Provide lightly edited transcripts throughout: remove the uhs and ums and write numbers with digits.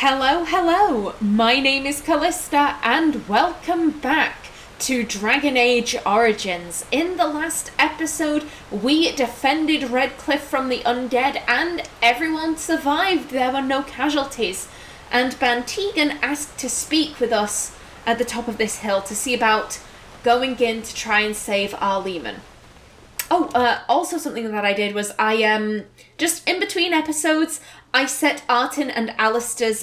Hello, hello! My name is Callista, and welcome back to Dragon Age Origins. In the last episode, we defended Redcliffe from the undead, and everyone survived. There were no casualties. And Teagan asked to speak with us at the top of this hill to see about going in to try and save our Leman. Also something that I did was just in between episodes, I set Artin and Alistair's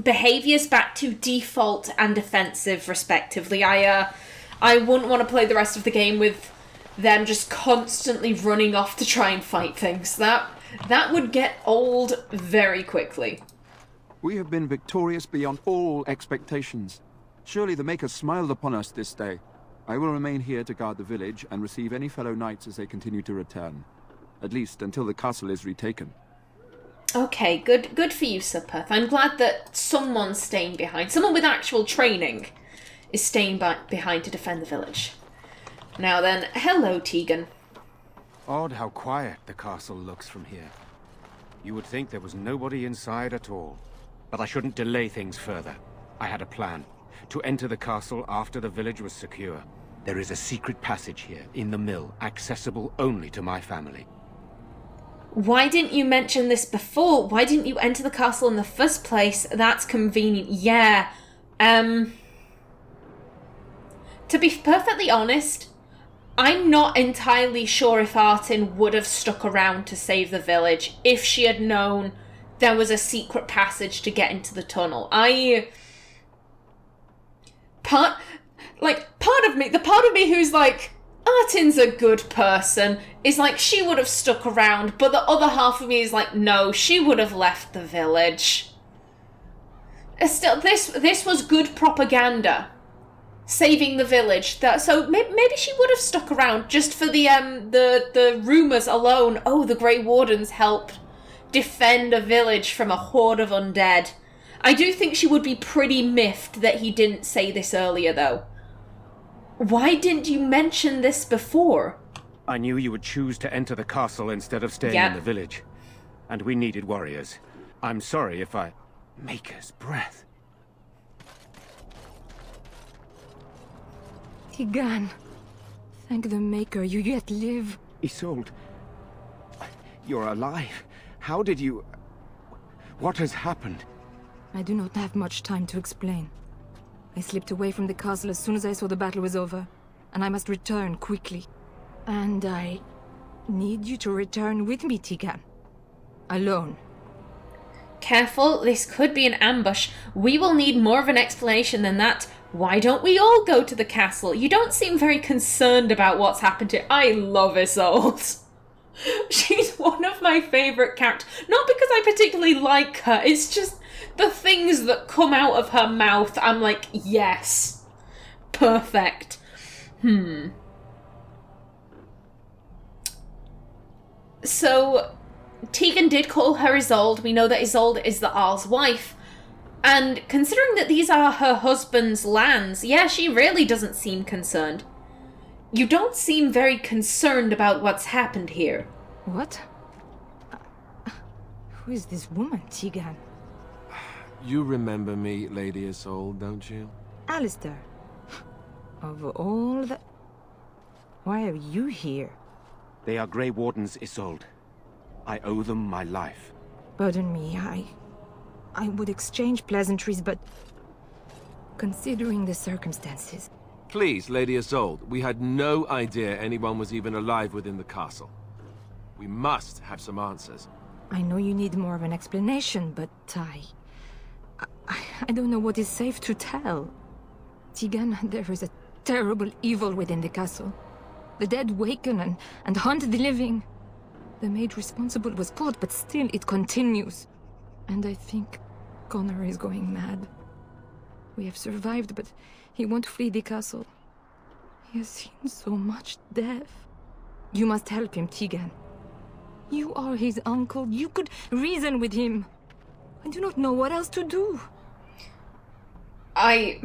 behaviours back to default and defensive, respectively. I wouldn't want to play the rest of the game with them just constantly running off to try and fight things. That would get old very quickly. We have been victorious beyond all expectations. Surely the Maker smiled upon us this day. I will remain here to guard the village and receive any fellow knights as they continue to return. At least until the castle is retaken. Okay, good for you, Sir Perth. I'm glad that someone's staying behind. Someone with actual training is staying behind to defend the village. Now then, hello, Teagan. Odd how quiet the castle looks from here. You would think there was nobody inside at all. But I shouldn't delay things further. I had a plan. To enter the castle after the village was secure. There is a secret passage here, in the mill, accessible only to my family. Why didn't you mention this before? Why didn't you enter the castle in the first place? That's convenient. Yeah. To be perfectly honest, I'm not entirely sure if Artin would have stuck around to save the village if she had known there was a secret passage to get into the tunnel. Part of me who's like, Artin's a good person, is like, she would have stuck around, but the other half of me is like, no, she would have left the village. Still, this was good propaganda. Saving the village. So maybe she would have stuck around just for the rumours alone. Oh, the Grey Wardens helped defend a village from a horde of undead. I do think she would be pretty miffed that he didn't say this earlier, though. Why didn't you mention this before? I knew you would choose to enter the castle instead of staying in the village. And we needed warriors. I'm sorry if I... Maker's breath. Teagan, thank the Maker, you yet live. Isolde, you're alive. How did you... What has happened? I do not have much time to explain. I slipped away from the castle as soon as I saw the battle was over, and I must return quickly. And I need you to return with me, Teagan. Alone. Careful, this could be an ambush. We will need more of an explanation than that. Why don't we all go to the castle? You don't seem very concerned about what's happened to... I love Isolde. She's one of my favourite characters. Not because I particularly like her, it's just the things that come out of her mouth. I'm like, yes. Perfect. So, Teagan did call her Isolde. We know that Isolde is the Jarl's wife. And considering that these are her husband's lands, yeah, she really doesn't seem concerned. You don't seem very concerned about what's happened here. What? Who is this woman, Teagan? You remember me, Lady Isolde, don't you? Alistair. Of all the... Why are you here? They are Grey Wardens, Isolde. I owe them my life. Pardon me, I would exchange pleasantries, but... Considering the circumstances... Please, Lady Isolde, we had no idea anyone was even alive within the castle. We must have some answers. I know you need more of an explanation, but I don't know what is safe to tell. Teagan, there is a terrible evil within the castle. The dead waken and hunt the living. The maid responsible was caught, but still it continues. And I think Connor is going mad. We have survived, but he won't flee the castle. He has seen so much death. You must help him, Teagan. You are his uncle. You could reason with him. I do not know what else to do. I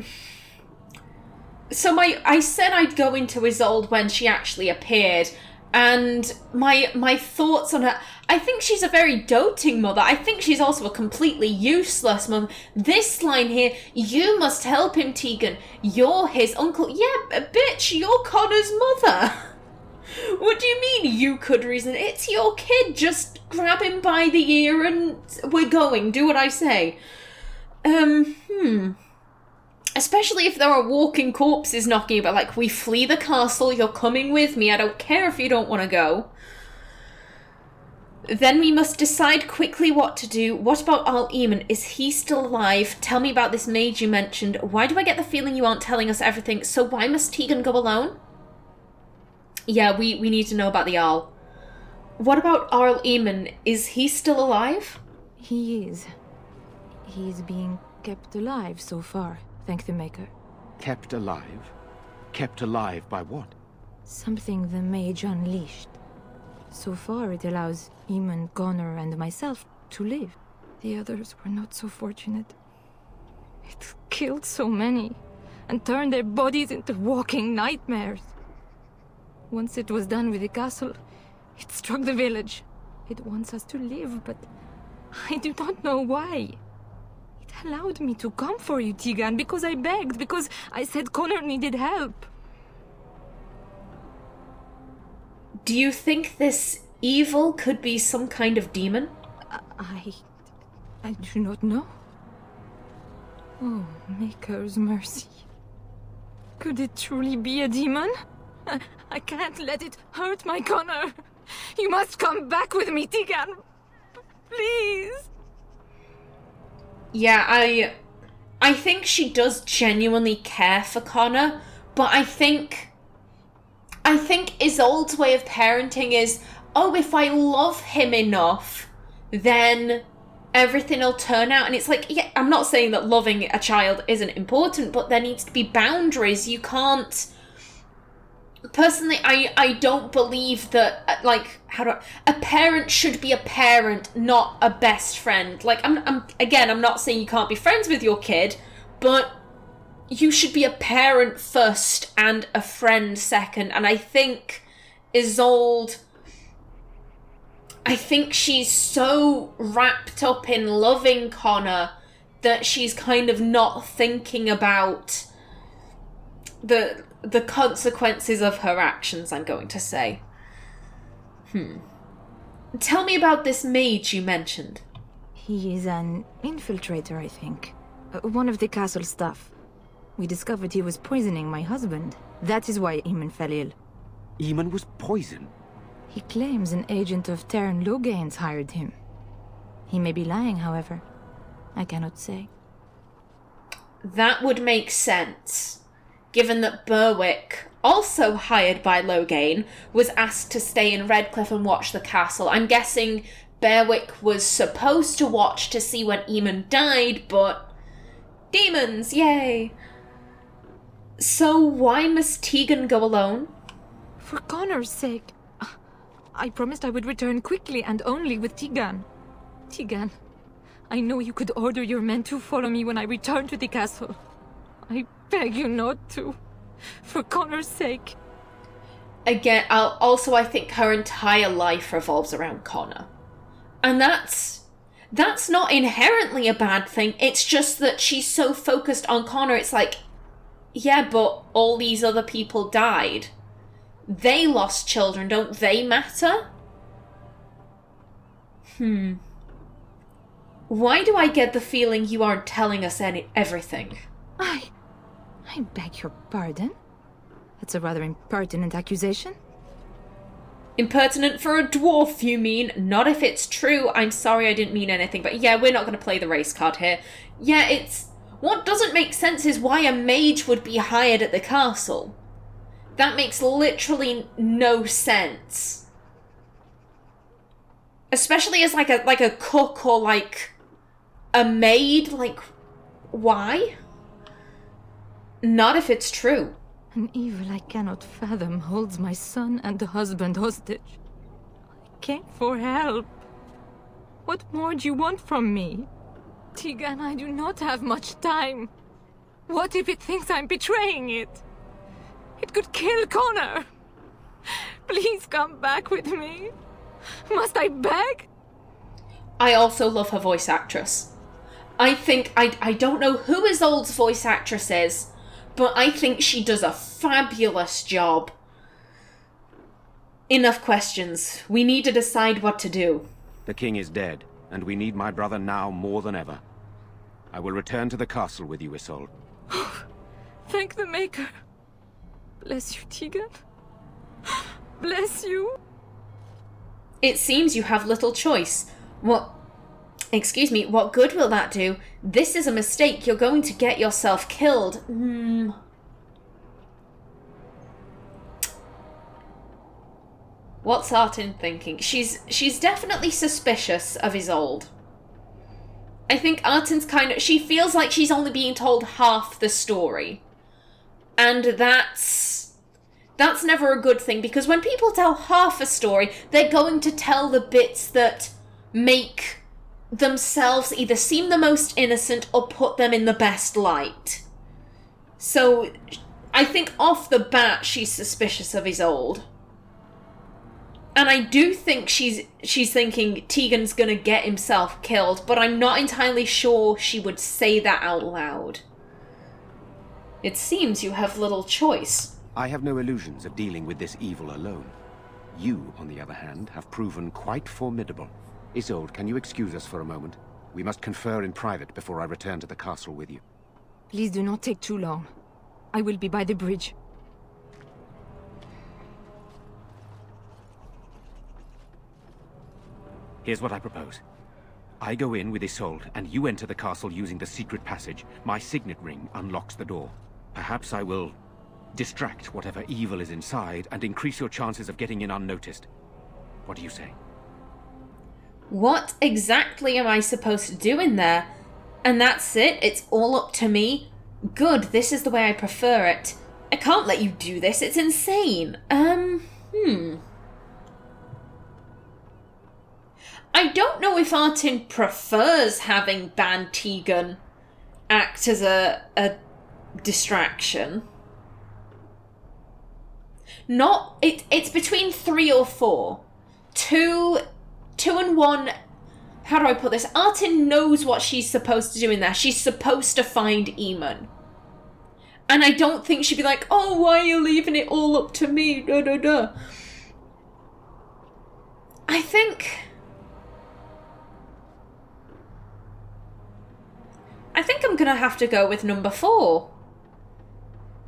said I'd go into Isolde when she actually appeared, And my thoughts on her, I think she's a very doting mother. I think she's also a completely useless mother. This line here, you must help him, Teagan. You're his uncle. Yeah, bitch, you're Connor's mother. What do you mean you could reason? It's your kid. Just grab him by the ear and we're going. Do what I say. Especially if there are walking corpses knocking about, like, we flee the castle, you're coming with me, I don't care if you don't want to go. Then we must decide quickly what to do. What about Artin? Is he still alive? Tell me about this mage you mentioned. Why do I get the feeling you aren't telling us everything? So why must Teagan go alone? Yeah, we need to know about the Arl. What about Artin? Is he still alive? He is. He's being kept alive so far. Thank the Maker. Kept alive? Kept alive by what? Something the mage unleashed. So far it allows Eamon, Connor and myself to live. The others were not so fortunate. It killed so many and turned their bodies into walking nightmares. Once it was done with the castle, it struck the village. It wants us to live, but I do not know why. It allowed me to come for you, Teagan, because I begged, because I said Connor needed help. Do you think this evil could be some kind of demon? I do not know. Oh, Maker's mercy. Could it truly be a demon? I can't let it hurt my Connor. You must come back with me, Teagan. Please. Yeah, I think she does genuinely care for Connor, but I think Isolde's way of parenting is, oh, if I love him enough, then everything will turn out. And it's like, yeah, I'm not saying that loving a child isn't important, but there needs to be boundaries. You can't... Personally, I don't believe that, like, a parent should be a parent, not a best friend. Like, I'm not saying you can't be friends with your kid, but you should be a parent first and a friend second. And I think Isolde, I think she's so wrapped up in loving Connor that she's kind of not thinking about the consequences of her actions, I'm going to say. Tell me about this mage you mentioned. He is an infiltrator, I think. One of the castle staff. We discovered he was poisoning my husband. That is why Eamon fell ill. Eamon was poisoned? He claims an agent of Teagan Logain's hired him. He may be lying, however. I cannot say. That would make sense, given that Berwick, also hired by Logain, was asked to stay in Redcliffe and watch the castle. I'm guessing Berwick was supposed to watch to see when Eamon died, but... demons, yay! So why must Teagan go alone? For Connor's sake. I promised I would return quickly and only with Teagan. Teagan, I know you could order your men to follow me when I return to the castle. I beg you not to. For Connor's sake. Again, I think her entire life revolves around Connor. And that's not inherently a bad thing. It's just that she's so focused on Connor, it's like, yeah, but all these other people died. They lost children, don't they matter? Why do I get the feeling you aren't telling us everything? I beg your pardon? That's a rather impertinent accusation. Impertinent for a dwarf, you mean? Not if it's true. I'm sorry, I didn't mean anything. But yeah, we're not going to play the race card here. Yeah, it's... What doesn't make sense is why a mage would be hired at the castle. That makes literally no sense. Especially as like a cook or like a maid. Like, why? Not if it's true. An evil I cannot fathom holds my son and the husband hostage. I came for help. What more do you want from me? Teagan, I do not have much time. What if it thinks I'm betraying it? It could kill Connor. Please come back with me. Must I beg? I also love her voice actress. I think, I don't know who Isolde's voice actress is, but I think she does a fabulous job. Enough questions. We need to decide what to do. The king is dead, and we need my brother now more than ever. I will return to the castle with you, Isolde. Thank the Maker. Bless you, Teagan. Bless you. It seems you have little choice. What good will that do? This is a mistake. You're going to get yourself killed. What's Artin thinking? She's definitely suspicious of Isolde. I think Artin's she feels like she's only being told half the story. And that's never a good thing, because when people tell half a story, they're going to tell the bits that make themselves either seem the most innocent or put them in the best light. So, I think off the bat she's suspicious of Isolde. And I do think she's thinking Teagan's gonna get himself killed, but I'm not entirely sure she would say that out loud. It seems you have little choice. I have no illusions of dealing with this evil alone. You, on the other hand, have proven quite formidable. Isolde, can you excuse us for a moment? We must confer in private before I return to the castle with you. Please do not take too long. I will be by the bridge. Here's what I propose. I go in with Isolde, and you enter the castle using the secret passage. My signet ring unlocks the door. Perhaps I will distract whatever evil is inside and increase your chances of getting in unnoticed. What do you say? What exactly am I supposed to do in there? And that's it? It's all up to me? Good, this is the way I prefer it. I can't let you do this, it's insane. I don't know if Artin prefers having Ban Teagan act as a distraction. It's between 3 or 4. 2 and 1. How do I put this? Artin knows what she's supposed to do in there. She's supposed to find Eamon. And I don't think she'd be like, oh, why are you leaving it all up to me? Duh, duh, duh. I think I'm gonna have to go with number 4.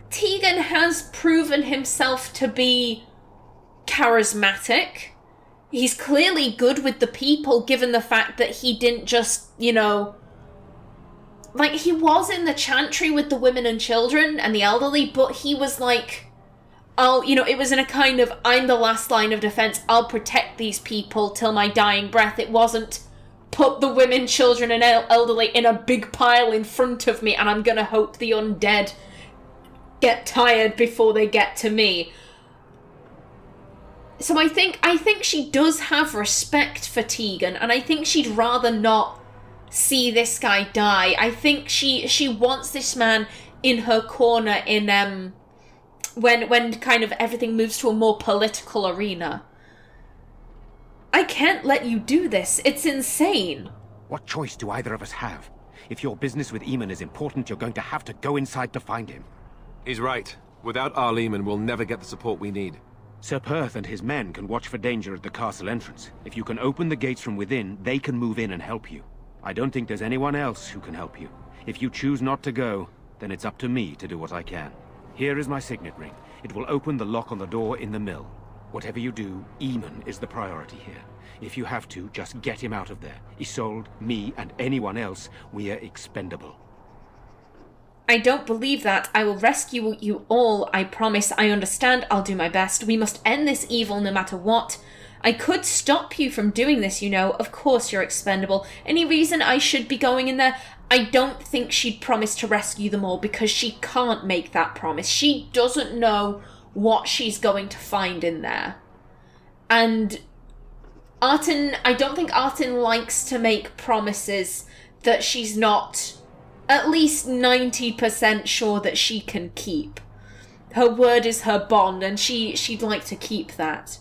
Teagan has proven himself to be charismatic. He's clearly good with the people, given the fact that he didn't just, he was in the chantry with the women and children and the elderly, but he was like, it was in a kind of, I'm the last line of defense, I'll protect these people till my dying breath. It wasn't, put the women, children, and elderly in a big pile in front of me, and I'm gonna hope the undead get tired before they get to me. So I think she does have respect for Teagan, and I think she'd rather not see this guy die. I think she wants this man in her corner in when kind of everything moves to a more political arena. I can't let you do this. It's insane. What choice do either of us have? If your business with Eamon is important, you're going to have to go inside to find him. He's right. Without our Eamon, we'll never get the support we need. Sir Perth and his men can watch for danger at the castle entrance. If you can open the gates from within, they can move in and help you. I don't think there's anyone else who can help you. If you choose not to go, then it's up to me to do what I can. Here is my signet ring. It will open the lock on the door in the mill. Whatever you do, Eamon is the priority here. If you have to, just get him out of there. Isolde, me, and anyone else, we are expendable. I don't believe that. I will rescue you all, I promise. I understand. I'll do my best. We must end this evil no matter what. I could stop you from doing this, Of course you're expendable. Any reason I should be going in there? I don't think she'd promise to rescue them all, because she can't make that promise. She doesn't know what she's going to find in there. And Artin, I don't think Artin likes to make promises that she's not at least 90% sure that she can keep. Her word is her bond, and she'd like to keep that.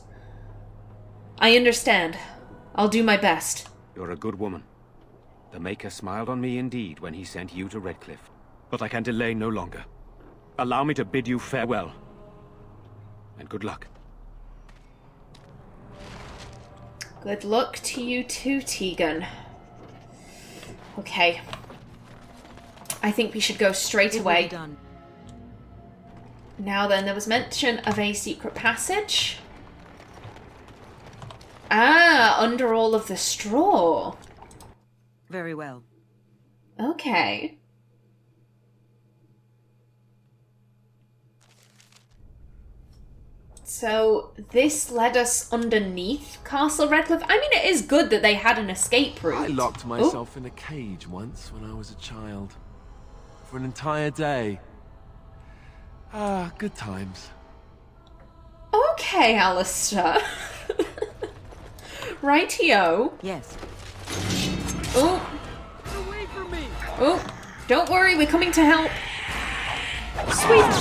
I understand. I'll do my best. You're a good woman. The Maker smiled on me indeed when he sent you to Redcliffe. But I can delay no longer. Allow me to bid you farewell. And good luck. Good luck to you too, Teagan. Okay. I think we should go straight away. Done. Now then, there was mention of a secret passage. Ah, under all of the straw. Very well. Okay. So, this led us underneath Castle Redcliffe. I mean, it is good that they had an escape route. I locked myself in a cage once when I was a child. For an entire day. Ah, good times. Okay, Alistair. Rightio. Yes. Oh. Away from me! Oh, don't worry, we're coming to help. Sweet.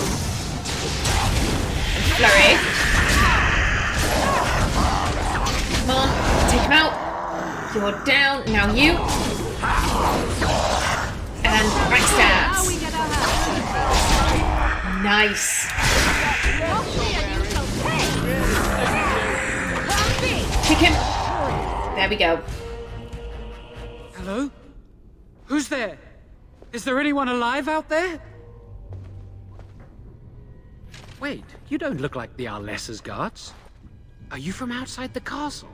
Flurry. Come on, take him out. You're down, now you. And backstabs. Nice. Kick him. There we go. Hello? Who's there? Is there anyone alive out there? Wait, you don't look like the Arlessa's guards. Are you from outside the castle?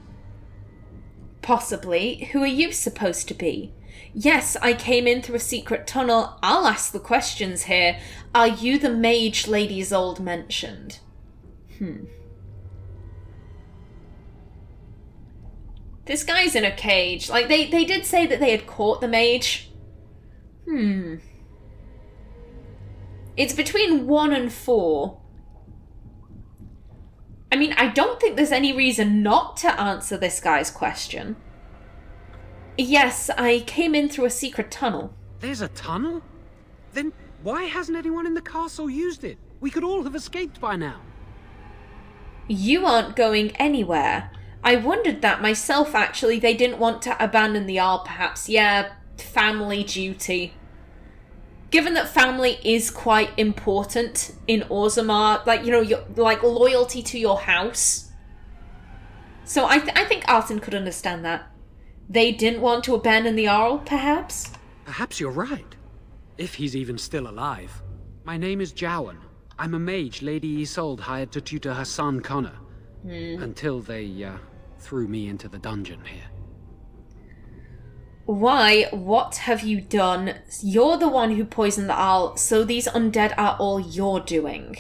Possibly. Who are you supposed to be? Yes, I came in through a secret tunnel. I'll ask the questions here. Are you the mage Lady Isolde mentioned? This guy's in a cage. Like, they did say that they had caught the mage. It's between 1 and 4. I mean, I don't think there's any reason not to answer this guy's question. Yes, I came in through a secret tunnel. There's a tunnel? Then why hasn't anyone in the castle used it? We could all have escaped by now. You aren't going anywhere. I wondered that myself, actually. They didn't want to abandon the Arl, perhaps. Yeah, family duty. Given that family is quite important in Orzammar, like, you know, like loyalty to your house. So I think Artin could understand that. They didn't want to abandon the Arl, perhaps? Perhaps you're right. If he's even still alive. My name is Qwinn. I'm a mage Lady Isolde hired to tutor her son Connor. Until they threw me into the dungeon here. Why? What have you done? You're the one who poisoned the Arl, so these undead are all your doing.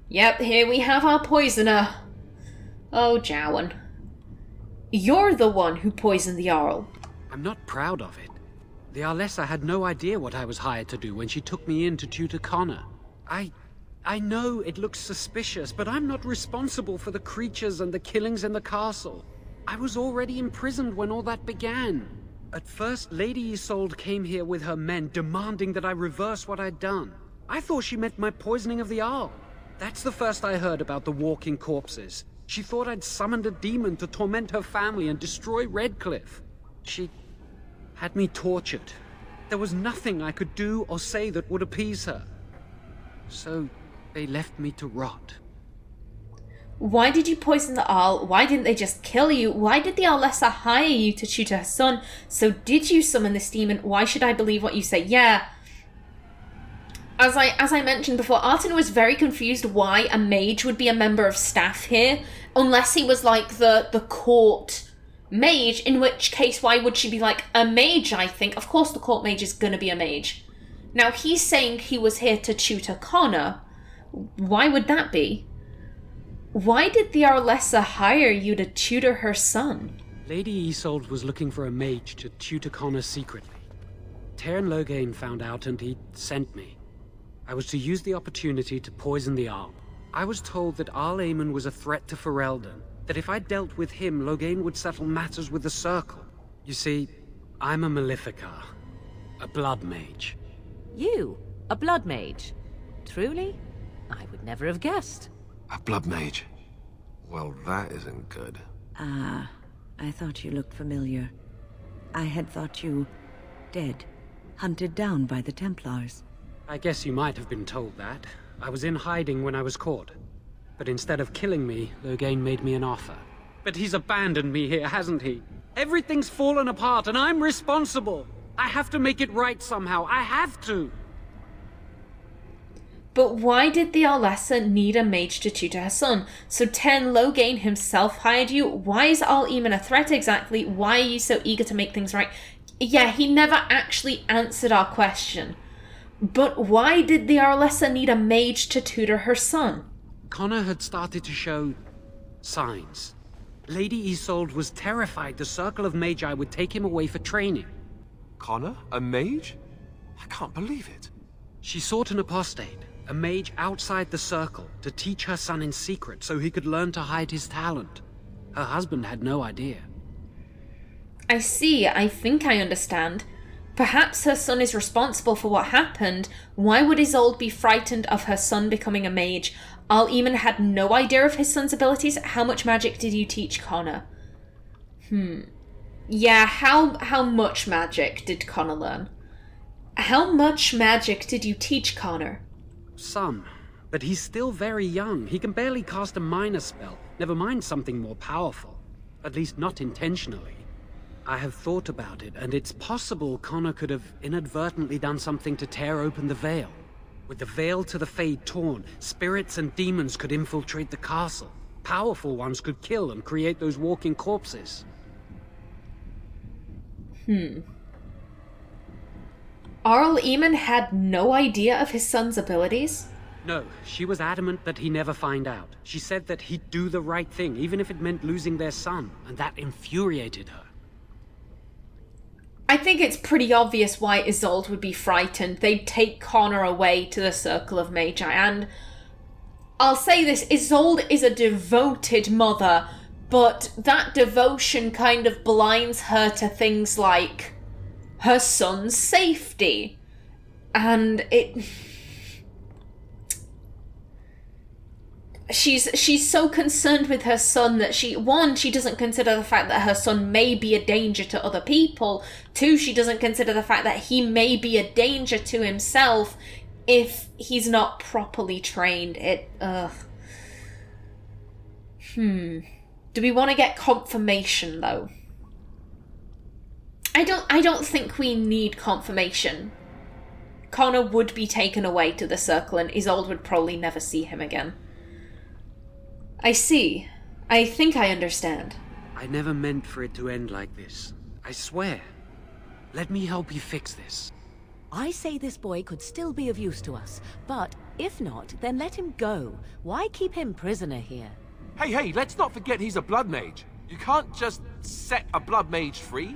Yep, here we have our poisoner. Oh, Qwinn. You're the one who poisoned the Arl. I'm not proud of it. The Arlessa had no idea what I was hired to do when she took me in to tutor Connor. I know it looks suspicious, but I'm not responsible for the creatures and the killings in the castle. I was already imprisoned when all that began. At first, Lady Isolde came here with her men, demanding that I reverse what I'd done. I thought she meant my poisoning of the Arl. That's the first I heard about the walking corpses. She thought I'd summoned a demon to torment her family and destroy Redcliffe. She had me tortured. There was nothing I could do or say that would appease her. So they left me to rot. Why did you poison the Arl? Why didn't they just kill you? Why did the Arlessa hire you to tutor her son? So did you summon this demon? Why should I believe what you say? Yeah. As I mentioned before, Artin was very confused why a mage would be a member of staff here, unless he was like the court mage, in which case why would she be like a mage, I think. Of course the court mage is gonna be a mage. Now he's saying he was here to tutor Connor. Why would that be? Why did the Arlessa hire you to tutor her son? Lady Isolde was looking for a mage to tutor Connor secretly. Teagan Loghain found out and he sent me. I was to use the opportunity to poison the Arl. I was told that Arl Eamon was a threat to Ferelden, that if I dealt with him, Loghain would settle matters with the Circle. You see, I'm a Maleficar, a blood mage. You? A blood mage? Truly? I would never have guessed. A blood mage. Well, that isn't good. Ah, I thought you looked familiar. I had thought you dead, hunted down by the Templars. I guess you might have been told that. I was in hiding when I was caught. But instead of killing me, Loghain made me an offer. But he's abandoned me here, hasn't he? Everything's fallen apart and I'm responsible! I have to make it right somehow, I have to! But why did the Arlessa need a mage to tutor her son? So Loghain himself hired you? Why is Artin a threat exactly? Why are you so eager to make things right? Yeah, he never actually answered our question. But why did the Arlessa need a mage to tutor her son? Connor had started to show signs. Lady Isolde was terrified the Circle of Magi would take him away for training. Connor? A mage? I can't believe it. She sought an apostate, a mage outside the Circle, to teach her son in secret so he could learn to hide his talent. Her husband had no idea. I see, I think I understand. Perhaps her son is responsible for what happened. Why would Isolde be frightened of her son becoming a mage? Artin had no idea of his son's abilities. How much magic did you teach Connor? Yeah, how much magic did Connor learn? How much magic did you teach Connor? Some, but he's still very young. He can barely cast a minor spell, never mind something more powerful. At least not intentionally. I have thought about it, and it's possible Connor could have inadvertently done something to tear open the veil. With the veil to the Fade torn, spirits and demons could infiltrate the castle. Powerful ones could kill and create those walking corpses. Artin had no idea of his son's abilities? No, she was adamant that he never find out. She said that he'd do the right thing, even if it meant losing their son, and that infuriated her. I think it's pretty obvious why Isolde would be frightened. They'd take Connor away to the Circle of Magi, and I'll say this, Isolde is a devoted mother, but that devotion kind of blinds her to things like her son's safety. And she's so concerned with her son that she doesn't consider the fact that her son may be a danger to other people. Two, she doesn't consider the fact that he may be a danger to himself if he's not properly trained. Do we want to get confirmation though? I don't think we need confirmation. Connor would be taken away to the Circle and Isolde would probably never see him again. I see. I think I understand. I never meant for it to end like this. I swear. Let me help you fix this. I say this boy could still be of use to us, but if not, then let him go. Why keep him prisoner here? Hey, let's not forget he's a blood mage. You can't just set a blood mage free.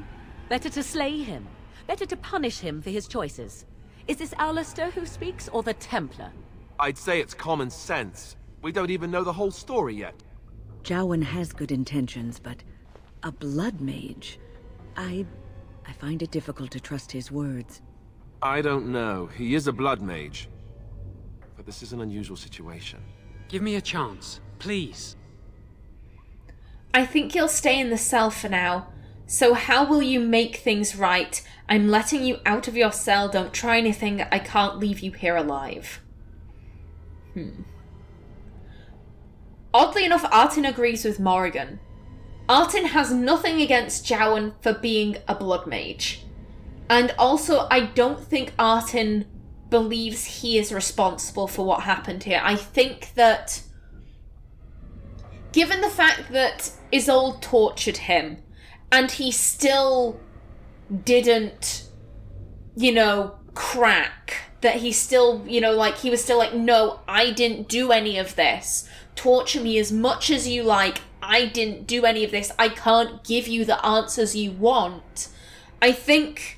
Better to slay him. Better to punish him for his choices. Is this Alistair who speaks, or the Templar? I'd say it's common sense. We don't even know the whole story yet. Qwinn has good intentions, but a blood mage? I find it difficult to trust his words. I don't know. He is a blood mage. But this is an unusual situation. Give me a chance, please. I think you'll stay in the cell for now. So how will you make things right? I'm letting you out of your cell. Don't try anything. I can't leave you here alive. Oddly enough, Artin agrees with Morrigan. Artin has nothing against Qwinn for being a blood mage. And also, I don't think Artin believes he is responsible for what happened here. I think that, given the fact that Isolde tortured him, and he still didn't, crack, that he still, he was still like, no, I didn't do any of this. Torture me as much as you like. I didn't do any of this. I can't give you the answers you want. I think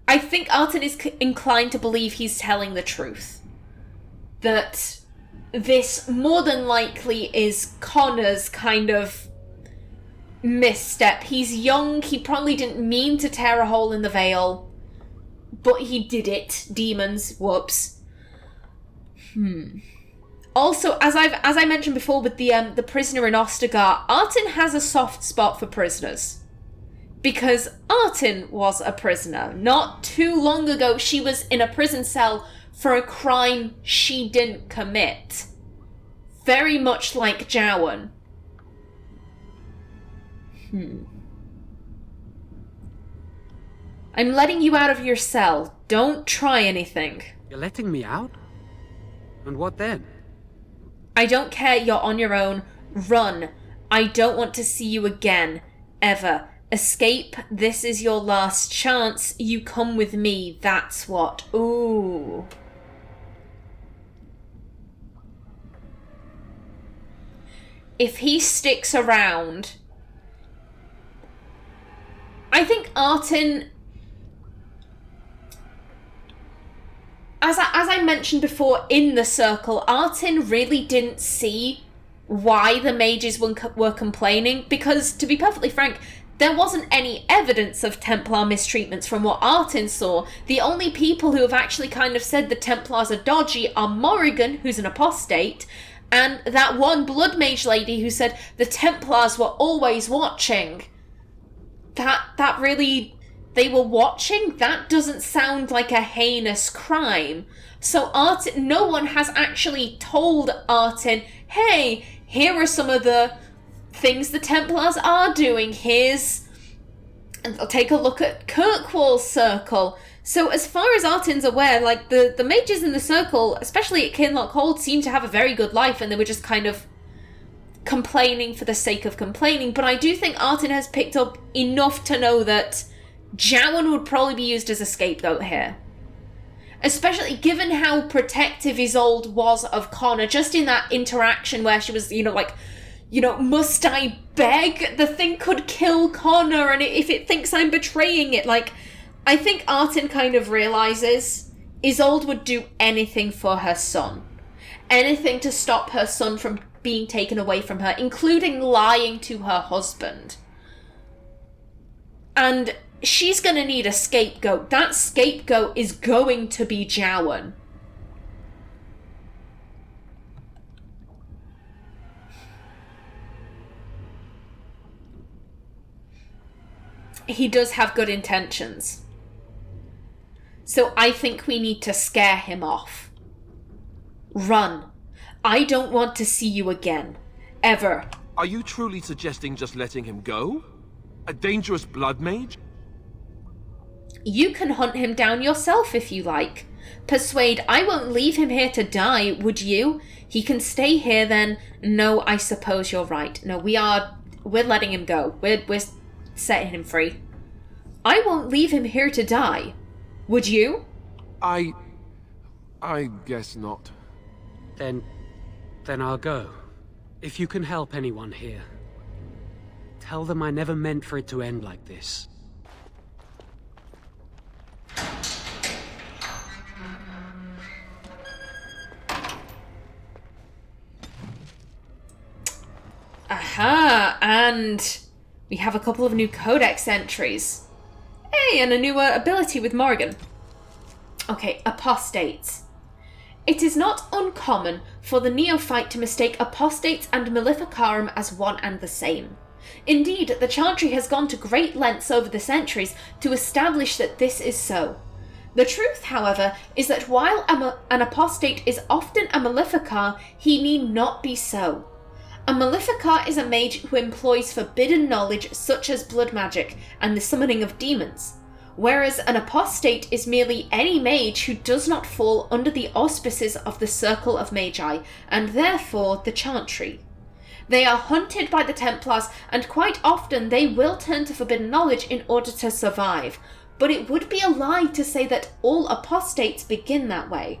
Artin is inclined to believe he's telling the truth. That this more than likely is Connor's kind of misstep. He's young, he probably didn't mean to tear a hole in the veil, but he did it. Demons, whoops. Also, as I mentioned before with the prisoner in Ostergar, Artin has a soft spot for prisoners. Because Artin was a prisoner. Not too long ago, she was in a prison cell for a crime she didn't commit. Very much like Qwinn. I'm letting you out of your cell. Don't try anything. You're letting me out? And what then? I don't care, you're on your own. Run. I don't want to see you again. Ever. Escape. This is your last chance. You come with me. That's what. Ooh. If he sticks around... I think Artin... As I mentioned before, in the circle, Artin really didn't see why the mages were complaining, because, to be perfectly frank, there wasn't any evidence of Templar mistreatments from what Artin saw. The only people who have actually kind of said the Templars are dodgy are Morrigan, who's an apostate, and that one blood mage lady who said the Templars were always watching. That really... They were watching? That doesn't sound like a heinous crime. So Artin, no one has actually told Artin, hey, here are some of the things the Templars are doing. I'll take a look at Kirkwall's circle. So as far as Artin's aware, like, the mages in the circle, especially at Kinloch Hold, seem to have a very good life, and they were just kind of complaining for the sake of complaining. But I do think Artin has picked up enough to know that Qwinn would probably be used as a scapegoat here. Especially given how protective Isolde was of Connor, just in that interaction where she was, must I beg? The thing could kill Connor, and if it thinks I'm betraying it, I think Artin kind of realises Isolde would do anything for her son. Anything to stop her son from being taken away from her, including lying to her husband. And she's going to need a scapegoat. That scapegoat is going to be Qwinn. He does have good intentions. So I think we need to scare him off. Run. I don't want to see you again. Ever. Are you truly suggesting just letting him go? A dangerous blood mage? You can hunt him down yourself if you like. Persuade, I won't leave him here to die, would you? He can stay here then. No, I suppose you're right. No, we're letting him go. We're setting him free. I won't leave him here to die. Would you? I guess not. Then I'll go. If you can help anyone here, tell them I never meant for it to end like this. Aha, and we have a couple of new codex entries. Hey, and a new ability with Morrigan. Okay, apostates. It is not uncommon for the neophyte to mistake apostates and Maleficarum as one and the same. Indeed, the Chantry has gone to great lengths over the centuries to establish that this is so. The truth, however, is that while an apostate is often a Maleficar, he need not be so. A Maleficar is a mage who employs forbidden knowledge such as blood magic and the summoning of demons, whereas an apostate is merely any mage who does not fall under the auspices of the Circle of Magi, and therefore the Chantry. They are hunted by the Templars, and quite often they will turn to forbidden knowledge in order to survive, but it would be a lie to say that all apostates begin that way.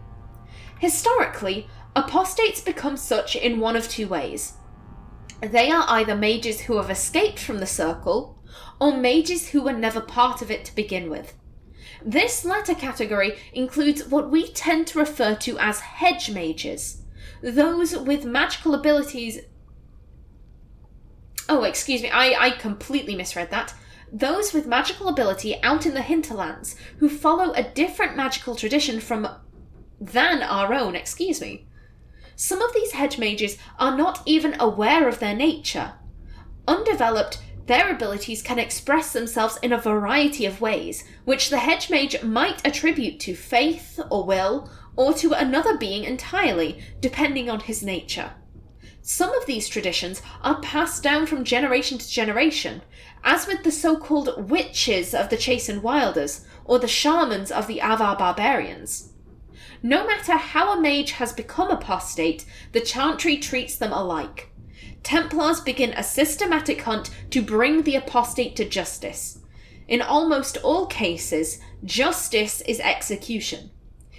Historically, apostates become such in one of two ways. They are either mages who have escaped from the Circle, or mages who were never part of it to begin with. This latter category includes what we tend to refer to as hedge mages, those with magical abilities... Oh, excuse me, I completely misread that. Those with magical ability out in the hinterlands, who follow a different magical tradition than our own, excuse me. Some of these hedge mages are not even aware of their nature. Undeveloped, their abilities can express themselves in a variety of ways, which the hedge mage might attribute to faith or will, or to another being entirely, depending on his nature. Some of these traditions are passed down from generation to generation, as with the so-called witches of the Chastened Wilders, or the shamans of the Avar barbarians. No matter how a mage has become apostate, the Chantry treats them alike. Templars begin a systematic hunt to bring the apostate to justice. In almost all cases, justice is execution.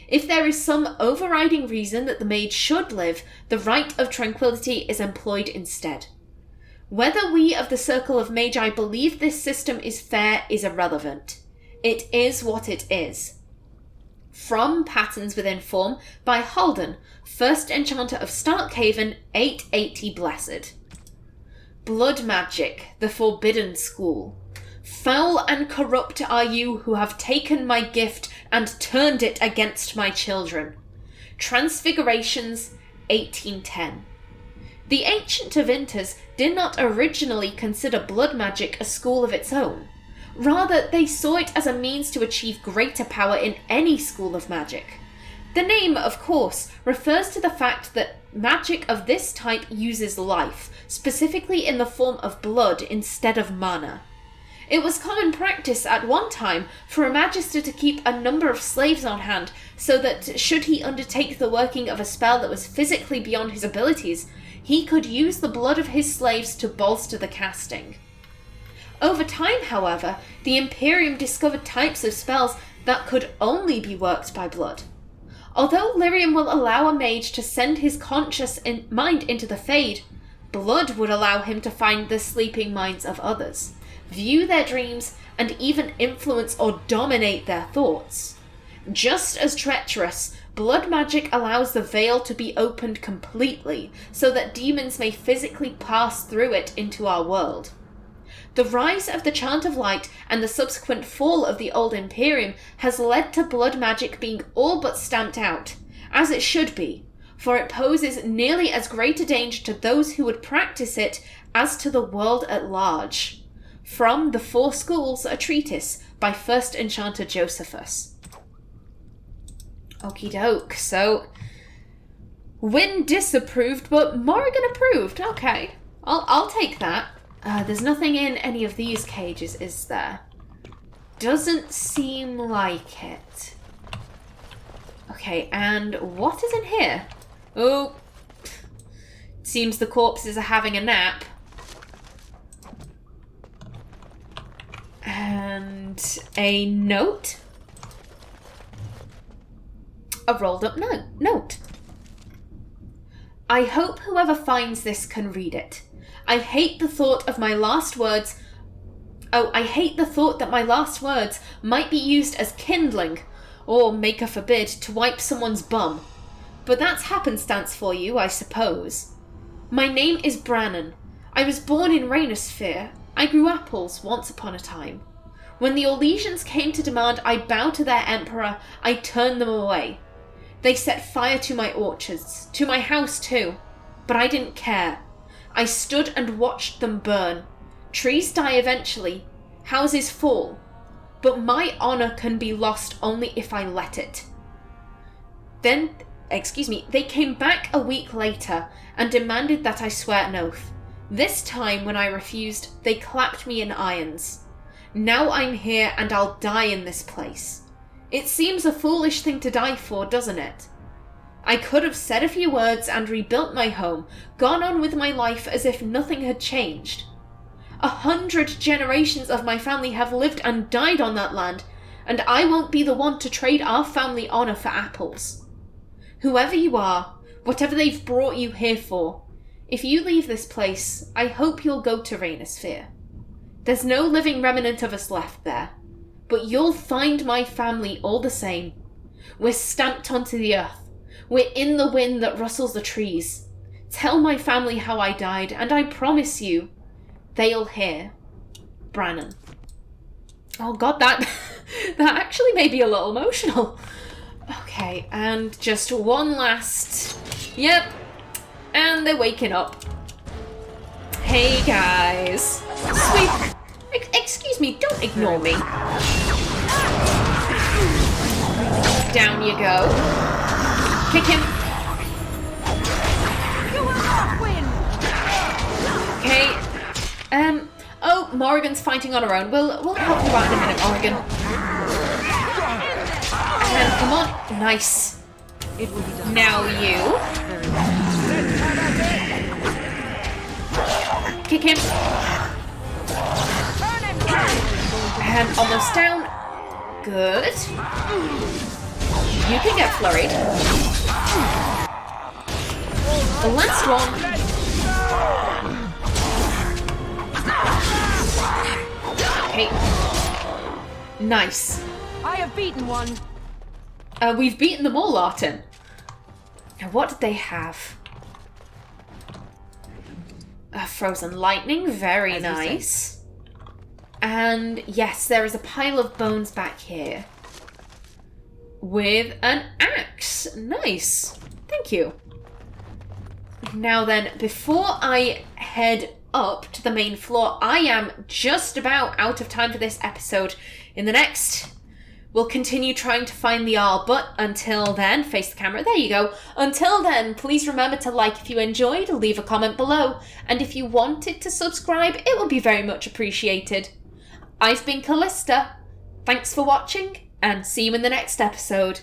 If there is some overriding reason that the mage should live, the rite of tranquility is employed instead. Whether we of the Circle of Magi believe this system is fair is irrelevant. It is what it is. From Patterns Within Form by Halden, 1st Enchanter of Starkhaven, 880 Blessed. Blood magic, the forbidden school. Foul and corrupt are you who have taken my gift and turned it against my children. Transfigurations, 1810. The ancient Tevinters did not originally consider blood magic a school of its own. Rather, they saw it as a means to achieve greater power in any school of magic. The name, of course, refers to the fact that magic of this type uses life, specifically in the form of blood instead of mana. It was common practice at one time for a magister to keep a number of slaves on hand so that, should he undertake the working of a spell that was physically beyond his abilities, he could use the blood of his slaves to bolster the casting. Over time, however, the Imperium discovered types of spells that could only be worked by blood. Although Lyrium will allow a mage to send his conscious mind into the Fade, blood would allow him to find the sleeping minds of others, view their dreams, and even influence or dominate their thoughts. Just as treacherous, blood magic allows the veil to be opened completely, so that demons may physically pass through it into our world. The rise of the Chant of Light and the subsequent fall of the Old Imperium has led to blood magic being all but stamped out, as it should be, for it poses nearly as great a danger to those who would practice it as to the world at large. From The Four Schools, a treatise by 1st Enchanter Josephus. Okie doke, so Qwinn disapproved, but Morrigan approved. Okay, I'll take that. There's nothing in any of these cages, is there? Doesn't seem like it. Okay, and what is in here? Oh, seems the corpses are having a nap. And a note? A rolled up note. I hope whoever finds this can read it. I hate the thought that my last words might be used as kindling, or, maker forbid, to wipe someone's bum. But that's happenstance for you, I suppose. My name is Brannan. I was born in Rainosphere. I grew apples once upon a time. When the Orlesians came to demand I bow to their emperor, I turned them away. They set fire to my orchards, to my house too, but I didn't care. I stood and watched them burn. Trees die eventually, houses fall, but my honor can be lost only if I let it. They came back a week later and demanded that I swear an oath. This time, when I refused, they clapped me in irons. Now I'm here and I'll die in this place. It seems a foolish thing to die for, doesn't it? I could have said a few words and rebuilt my home, gone on with my life as if nothing had changed. 100 generations of my family have lived and died on that land, and I won't be the one to trade our family honor for apples. Whoever you are, whatever they've brought you here for, if you leave this place, I hope you'll go to Rainosphere. There's no living remnant of us left there, but you'll find my family all the same. We're stamped onto the earth. We're in the wind that rustles the trees. Tell my family how I died, and I promise you, they'll hear. Brannan. Oh god, that actually made me a little emotional. Okay, and just one last... Yep, And they're waking up. Hey guys. Sweet. Excuse me, don't ignore me. Down you go. Kick him. Okay. Oh, Morrigan's fighting on her own. We'll help you out in a minute, Morrigan. And come on. Nice. Now you. Kick him. And almost down. Good. You can get flurried. The last one. Okay. Nice. I have beaten one. We've beaten them all, Artin. Now, what did they have? Frozen lightning, very nice. And yes, there is a pile of bones back here. With an axe. Nice. Thank you. Now then, before I head up to the main floor, I am just about out of time for this episode. In the next, we'll continue trying to find the Arl, but until then, face the camera, there you go. Until then, please remember to like if you enjoyed, leave a comment below, and if you wanted to subscribe, it would be very much appreciated. I've been Callista, thanks for watching, and see you in the next episode.